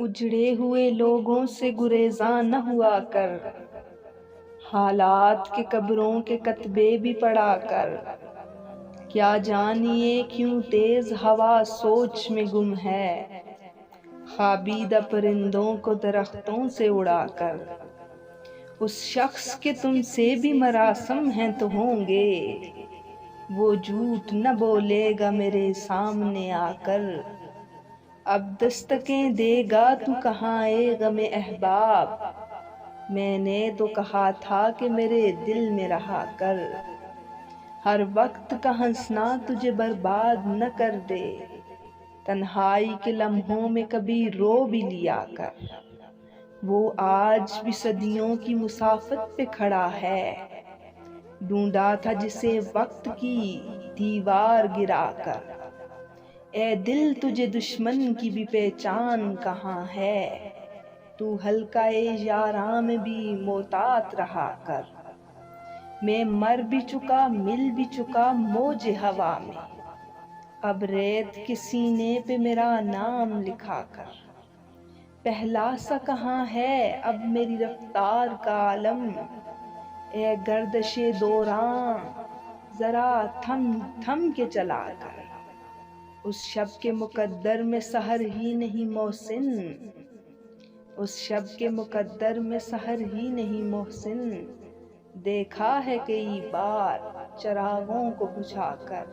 اجڑے ہوئے لوگوں سے گریزاں نہ ہوا کر، حالات کے قبروں کے کتبے بھی پڑھا کر۔ کیا جانیے کیوں تیز ہوا سوچ میں گم ہے، خوابیدہ پرندوں کو درختوں سے اڑا کر۔ اس شخص کے تم سے بھی مراسم ہیں تو ہوں گے، وہ جھوٹ نہ بولے گا میرے سامنے آ کر۔ اب دستکیں دے گا تو کہاں اے غم احباب، میں نے تو کہا تھا کہ میرے دل میں رہا کر۔ ہر وقت کا ہنسنا تجھے برباد نہ کر دے، تنہائی کے لمحوں میں کبھی رو بھی لیا کر۔ وہ آج بھی صدیوں کی مسافت پہ کھڑا ہے، ڈھونڈا تھا جسے وقت کی دیوار گرا کر۔ اے دل تجھے دشمن کی بھی پہچان کہاں ہے، تو حلقہ یاراں میں بھی محتاط رہا کر۔ میں مر بھی چکا مل بھی چکا موج ہوا میں، اب ریت کے سینے پہ میرا نام لکھا کر۔ پہلا سا کہاں ہے اب میری رفتار کا عالم، اے گردش دوراں ذرا تھم تھم کے چلا کر۔ اس شب کے مقدر میں سحر ہی نہیں محسن، اس شب کے مقدر میں سحر ہی نہیں محسن، دیکھا ہے کئی بار چراغوں کو بجھا کر۔